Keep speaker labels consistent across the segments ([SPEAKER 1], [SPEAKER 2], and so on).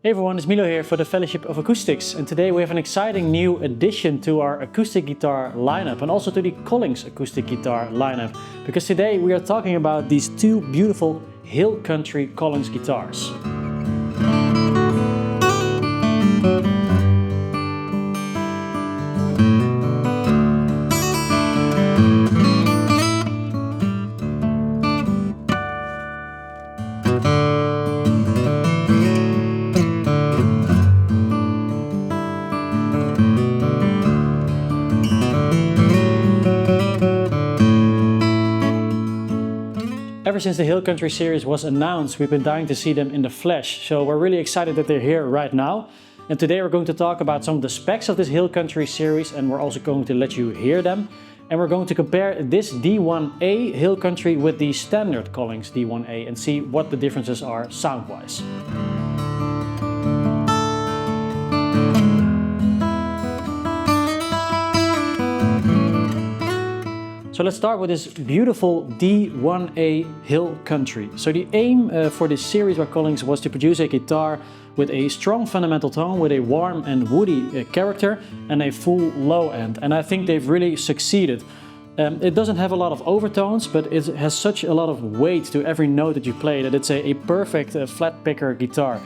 [SPEAKER 1] Hey everyone, it's Milo here for the Fellowship of Acoustics, and today we have an exciting new addition to our acoustic guitar lineup and also to the Collings acoustic guitar lineup, because today we are talking about these two beautiful Hill Country Collings guitars. Ever since the Hill Country series was announced, we've been dying to see them in the flesh, so we're really excited that they're here right now. And today we're going to talk about some of the specs of this Hill Country series, and we're also going to let you hear them. And we're going to compare this D1A Hill Country with the standard Collings D1A and see what the differences are sound-wise. So let's start with this beautiful D1A Hill Country. So the aim for this series by Collings was to produce a guitar with a strong fundamental tone, with a warm and woody character and a full low end. And I think they've really succeeded. It doesn't have a lot of overtones, but it has such a lot of weight to every note that you play that it's a perfect flat picker guitar.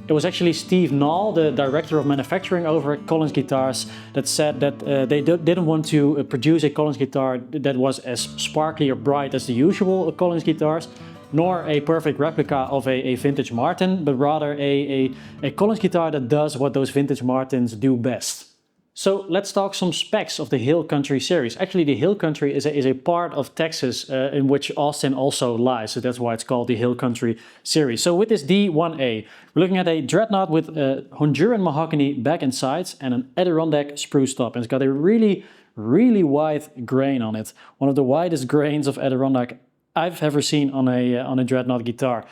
[SPEAKER 1] It was actually Steve Nall, the director of manufacturing over at Collings Guitars, that said that they didn't want to produce a Collings guitar that was as sparkly or bright as the usual Collings guitars, nor a perfect replica of a vintage Martin, but rather a Collings guitar that does what those vintage Martins do best. So let's talk some specs of the Hill Country series. Actually, the Hill Country is a part of Texas in which Austin also lies, so that's why it's called the Hill Country series. So with this D1A, we're looking at a Dreadnought with Honduran mahogany back and sides and an Adirondack spruce top. And it's got a really wide grain on it. One of the widest grains of Adirondack I've ever seen on a Dreadnought guitar.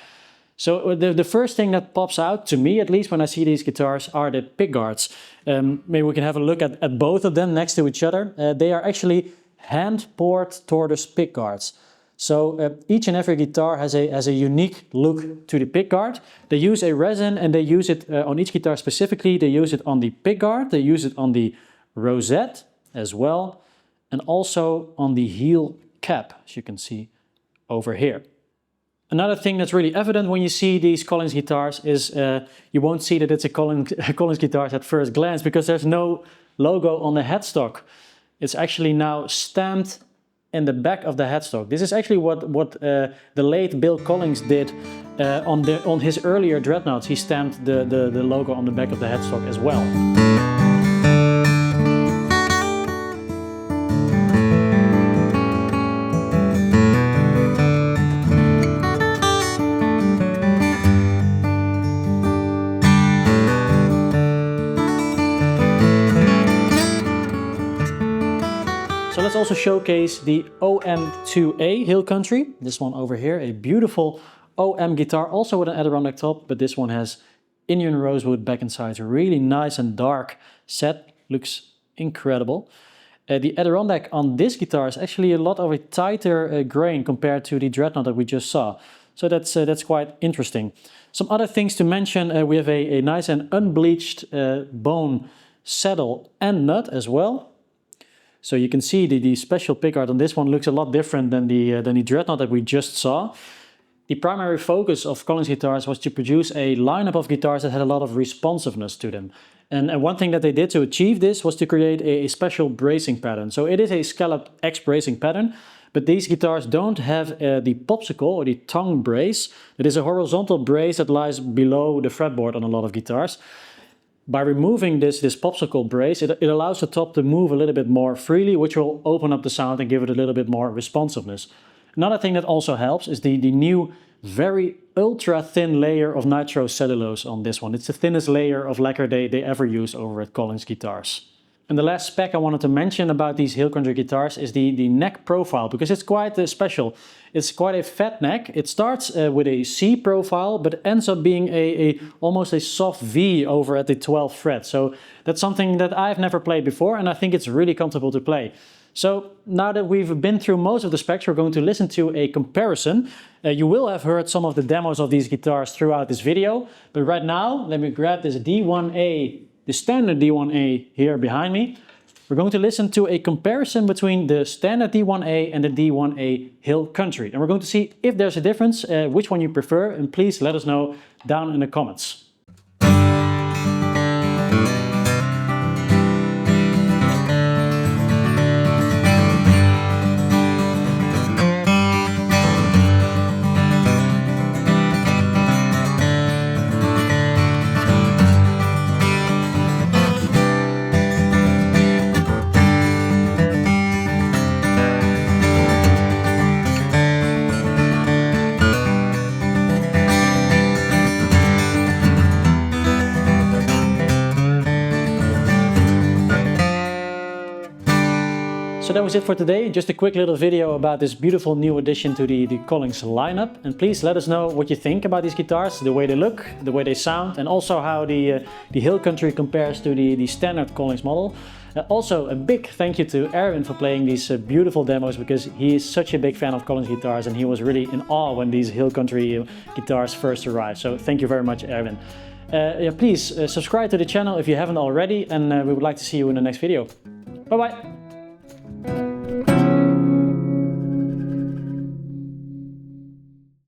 [SPEAKER 1] So the first thing that pops out, to me at least, when I see these guitars are the pickguards. Maybe we can have a look at both of them next to each other. They are actually hand-poured tortoise pickguards. So each and every guitar has a unique look to the pickguard. They use a resin and they use it on each guitar specifically. They use it on the pickguard, they use it on the rosette as well, and also on the heel cap, as you can see over here. Another thing that's really evident when you see these Collings guitars is you won't see that it's a Collings guitar at first glance, because there's no logo on the headstock. It's actually now stamped in the back of the headstock. This is actually what the late Bill Collings did on his earlier Dreadnoughts. He stamped the logo on the back of the headstock as well. So let's also showcase the OM2A Hill Country. This one over here, a beautiful OM guitar, also with an Adirondack top, but this one has Indian rosewood back and sides, a really nice and dark set, looks incredible. The Adirondack on this guitar is actually a lot of a tighter grain compared to the Dreadnought that we just saw. So that's quite interesting. Some other things to mention, we have a nice and unbleached bone saddle and nut as well. So you can see the special pickguard on this one looks a lot different than the Dreadnought that we just saw. The primary focus of Collings guitars was to produce a lineup of guitars that had a lot of responsiveness to them. And one thing that they did to achieve this was to create a special bracing pattern. So it is a scalloped X bracing pattern, but these guitars don't have the popsicle or the tongue brace. It is a horizontal brace that lies below the fretboard on a lot of guitars. By removing this popsicle brace, it allows the top to move a little bit more freely, which will open up the sound and give it a little bit more responsiveness. Another thing that also helps is the new very ultra thin layer of nitrocellulose on this one. It's the thinnest layer of lacquer they ever use over at Collings Guitars. And the last spec I wanted to mention about these Hill Country guitars is the neck profile, because it's quite special. It's quite a fat neck. It starts with a C profile, but ends up being almost a soft V over at the 12th fret. So that's something that I've never played before, and I think it's really comfortable to play. So now that we've been through most of the specs, we're going to listen to a comparison. You will have heard some of the demos of these guitars throughout this video, but right now, let me grab this D1A, the standard D1A here behind me. We're going to listen to a comparison between the standard D1A and the D1A Hill Country. And we're going to see if there's a difference, which one you prefer, and please let us know down in the comments. So that was it for today, just a quick little video about this beautiful new addition to the Collings lineup. And please let us know what you think about these guitars, the way they look, the way they sound, and also how the Hill Country compares to the standard Collings model. Also a big thank you to Erwin for playing these beautiful demos, because he is such a big fan of Collings guitars and he was really in awe when these Hill Country guitars first arrived. So thank you very much, Erwin. Please subscribe to the channel if you haven't already, and we would like to see you in the next video. Bye bye!